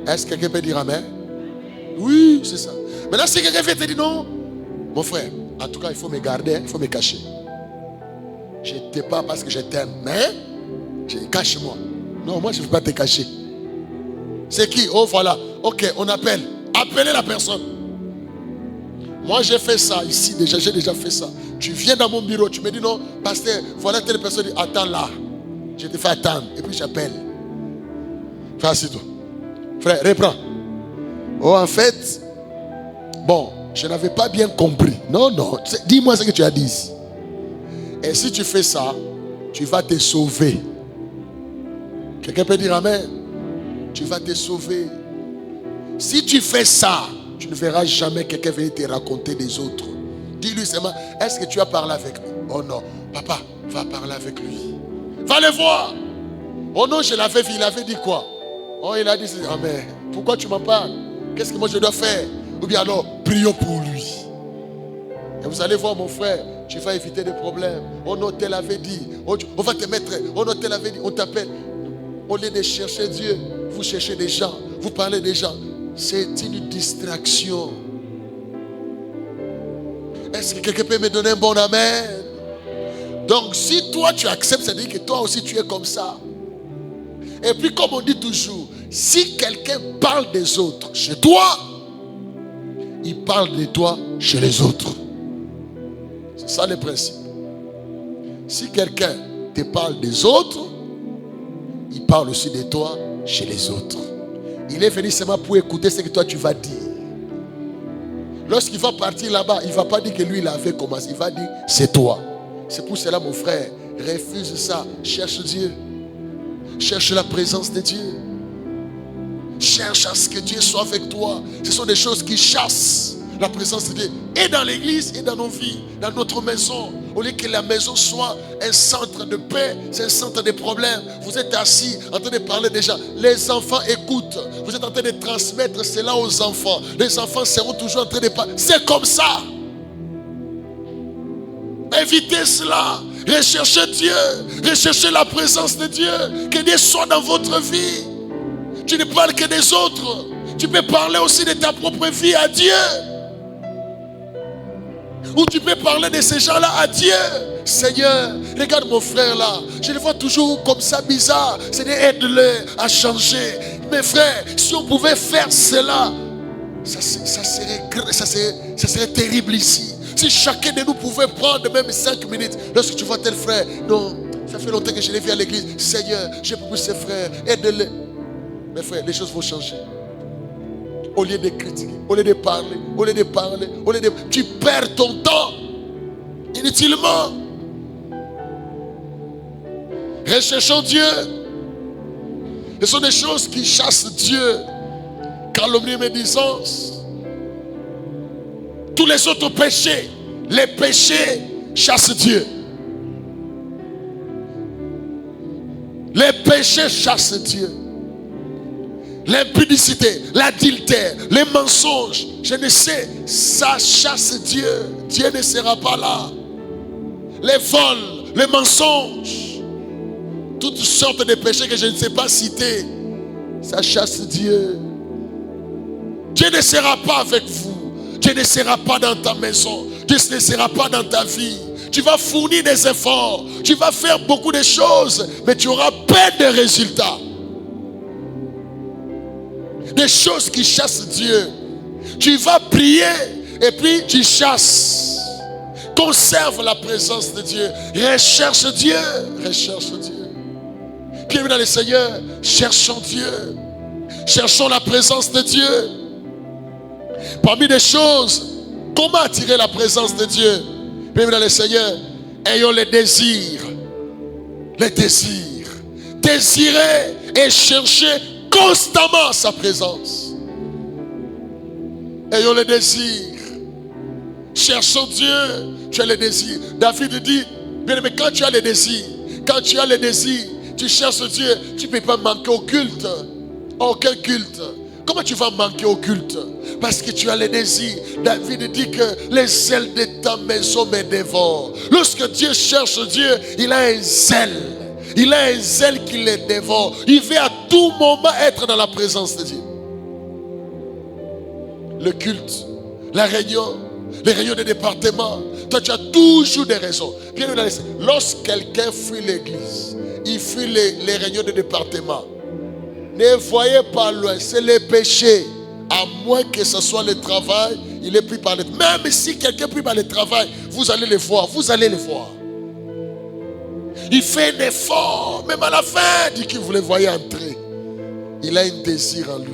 Est-ce que quelqu'un peut dire amen? Oui, c'est ça. Maintenant, si quelqu'un vient te dire non, mon frère, en tout cas, il faut me garder, il faut me cacher. Je ne t'aime pas parce que je t'aime, mais cache-moi. Non, moi, je ne veux pas te cacher. C'est qui? Oh, voilà. Ok, on appelle. Appelez la personne. Moi, j'ai fait ça ici, j'ai déjà fait ça. Tu viens dans mon bureau, tu me dis non, pasteur, voilà telle personne, dit, attends là. Je te fais attendre. Et puis j'appelle. Fais assis-toi. Frère, reprends. Oh, en fait, bon, je n'avais pas bien compris. Non, dis-moi ce que tu as dit ici. Et si tu fais ça, tu vas te sauver. Quelqu'un peut dire amen? Tu vas te sauver. Si tu fais ça, tu ne verras jamais quelqu'un venir te raconter des autres. Dis-lui seulement, est-ce que tu as parlé avec lui? Oh non, papa, Va parler avec lui. Va le voir. Oh non, je l'avais vu. Il avait dit quoi? Oh, il a dit, ah mais pourquoi tu m'en parles? Qu'est-ce que moi je dois faire? Ou bien alors, prions pour lui. Et vous allez voir mon frère, tu vas éviter des problèmes. Oh non, tel avait dit. Oh, on va te mettre. Oh non, tel avait dit. On t'appelle. Au lieu de chercher Dieu, vous cherchez des gens. Vous parlez des gens. C'est une distraction. Est-ce que quelqu'un peut me donner un bon amen? Donc si toi tu acceptes, ça veut dire que toi aussi tu es comme ça. Et puis comme on dit toujours, si quelqu'un parle des autres chez toi, il parle de toi chez les autres. C'est ça le principe. Si quelqu'un te parle des autres, il parle aussi de toi chez les autres. Il est venu seulement pour écouter ce que toi tu vas dire. Lorsqu'il va partir là-bas, il ne va pas dire que lui il avait commencé. Il va dire c'est toi. C'est pour cela mon frère, refuse ça. Cherche Dieu. Cherche la présence de Dieu. Cherche à ce que Dieu soit avec toi. Ce sont des choses qui chassent la présence de Dieu. Et dans l'église et dans nos vies, dans notre maison. Au lieu que la maison soit un centre de paix, c'est un centre de problèmes. Vous êtes assis en train de parler déjà. Les enfants écoutent. Vous êtes en train de transmettre cela aux enfants. Les enfants seront toujours en train de parler. C'est comme ça. Évitez cela. Recherchez Dieu. Recherchez la présence de Dieu. Que Dieu soit dans votre vie. Tu ne parles que des autres. Tu peux parler aussi de ta propre vie à Dieu. Ou tu peux parler de ces gens-là à Dieu. Seigneur, regarde mon frère là. Je le vois toujours comme ça bizarre. Seigneur, aide-le à changer. Mes frères, si on pouvait faire cela, ça serait terrible ici. Si chacun de nous pouvait prendre même 5 minutes. Lorsque tu vois tel frère, non, ça fait longtemps que je l'ai vu à l'église. Seigneur, j'ai pour ces frères, aide-le. Mes frères, les choses vont changer. Au lieu de critiquer, au lieu de parler, tu perds ton temps inutilement. Recherchons Dieu. Ce sont des choses qui chassent Dieu. Calomnie, médisance. Tous les autres péchés, les péchés chassent Dieu. Les péchés chassent Dieu. L'impudicité, l'adultère, les mensonges, je ne sais, ça chasse Dieu. Dieu ne sera pas là. Les vols, les mensonges, toutes sortes de péchés que je ne sais pas citer, ça chasse Dieu. Dieu ne sera pas avec vous. Dieu ne sera pas dans ta maison. Dieu ne sera pas dans ta vie. Tu vas fournir des efforts. Tu vas faire beaucoup de choses, mais tu auras peu de résultats. Des choses qui chassent Dieu. Tu vas prier et puis tu chasses. Conserve la présence de Dieu. Recherche Dieu. Recherche Dieu. Bienvenue dans le Seigneur. Cherchons Dieu. Cherchons la présence de Dieu. Parmi les choses, comment attirer la présence de Dieu? Bienvenue dans le Seigneur. Ayons les désirs. Les désirs. Désirer et chercher constamment sa présence. Ayons le désir. Cherchons Dieu. Tu as le désir. David dit, bien aimé, quand tu as le désir, tu cherches Dieu, tu ne peux pas manquer au culte. Aucun culte. Comment tu vas manquer au culte? Parce que tu as le désir. David dit que les ailes de ta maison me dévorent. Lorsque Dieu cherche Dieu, il a un zèle. Il a un zèle qui les dévore. Il veut à tout moment être dans la présence de Dieu. Le culte, la réunion, les réunions de département. Toi, tu as toujours des raisons. Bien, lorsque quelqu'un fuit l'église, il fuit les réunions de département. Ne voyez pas loin, c'est le péché. À moins que ce soit le travail, il est pris par le travail. Même si quelqu'un est pris par le travail, vous allez le voir. Vous allez le voir. Il fait un effort. Même à la fin, il dit que vous le voyez entrer. Il a un désir en lui.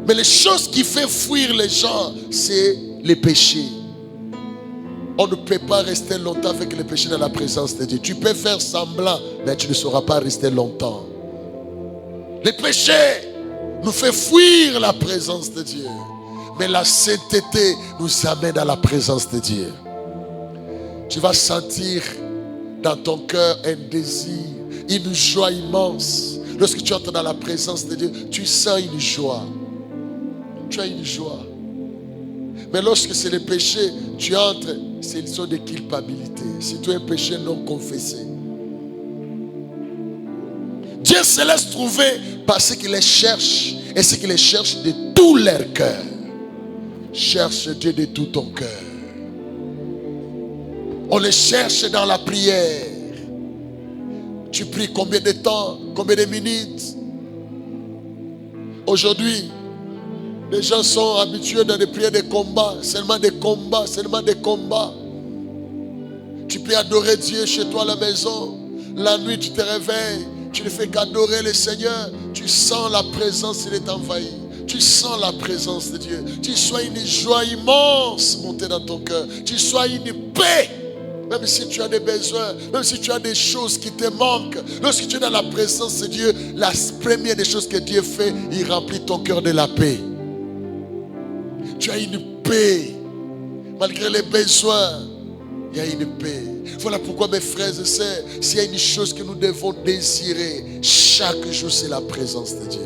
Mais les choses qui font fuir les gens, c'est les péchés. On ne peut pas rester longtemps avec les péchés dans la présence de Dieu. Tu peux faire semblant, mais tu ne sauras pas rester longtemps. Les péchés nous font fuir la présence de Dieu. Mais la sainteté nous amène à la présence de Dieu. Tu vas sentir dans ton cœur un désir, une joie immense. Lorsque tu entres dans la présence de Dieu, tu sens une joie. Tu as une joie. Mais lorsque c'est le péché, tu entres, c'est une sorte de culpabilité. Si tu es un péché non confessé. Dieu se laisse trouver par ce qu'il les cherche. Et ce qu'il les cherche de tout leur cœur. Cherche Dieu de tout ton cœur. On le cherche dans la prière. Tu pries combien de temps, combien de minutes? Aujourd'hui, les gens sont habitués dans des prières de combat, seulement des combats, seulement des combats. Tu peux adorer Dieu chez toi à la maison. La nuit, tu te réveilles, tu ne fais qu'adorer le Seigneur. Tu sens la présence, il est envahi. Tu sens la présence de Dieu. Tu sois une joie immense montée dans ton cœur. Tu sois une paix. Même si tu as des besoins, même si tu as des choses qui te manquent, lorsque tu es dans la présence de Dieu, la première des choses que Dieu fait, il remplit ton cœur de la paix. Tu as une paix. Malgré les besoins, il y a une paix. Voilà pourquoi mes frères et sœurs, s'il y a une chose que nous devons désirer chaque jour, c'est la présence de Dieu.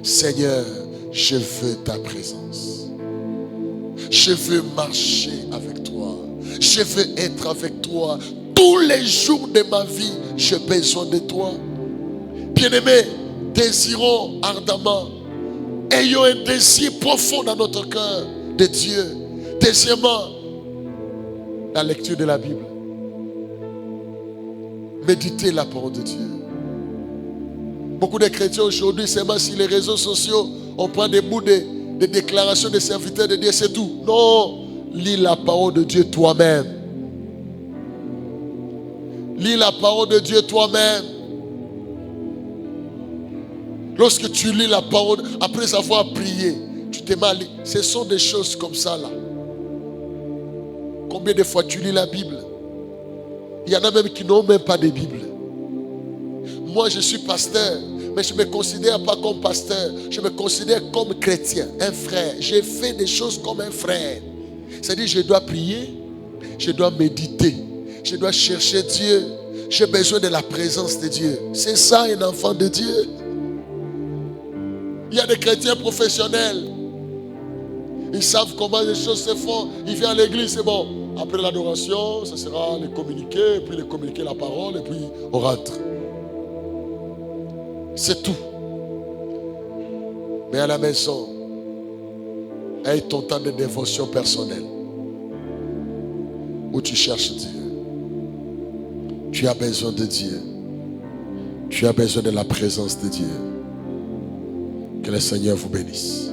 Seigneur, je veux ta présence. Je veux marcher avec toi. Je veux être avec toi. Tous les jours de ma vie, j'ai besoin de toi. Bien-aimés, désirons ardemment. Ayons un désir profond dans notre cœur de Dieu. Deuxièmement, la lecture de la Bible. Méditez la parole de Dieu. Beaucoup de chrétiens aujourd'hui, c'est même sur les réseaux sociaux, on prend des bouts de déclarations de serviteurs de Dieu, c'est tout. Non, lis la parole de Dieu toi-même. Lis la parole de Dieu toi-même. Lorsque tu lis la parole, après avoir prié, tu te mets à lire. Ce sont des choses comme ça là. Combien de fois tu lis la Bible? Il y en a même qui n'ont même pas de Bible. Moi je suis pasteur, mais je ne me considère pas comme pasteur. Je me considère comme chrétien, un frère. J'ai fait des choses comme un frère. C'est-à-dire je dois prier, je dois méditer, je dois chercher Dieu. J'ai besoin de la présence de Dieu. C'est ça un enfant de Dieu. Il y a des chrétiens professionnels. Ils savent comment les choses se font. Ils viennent à l'église, c'est bon. Après l'adoration, ce sera les communiquer, puis les communiquer la parole, et puis on rentre. C'est tout. Mais à la maison, aie ton temps de dévotion personnelle. Où tu cherches Dieu. Tu as besoin de Dieu. Tu as besoin de la présence de Dieu. Que le Seigneur vous bénisse.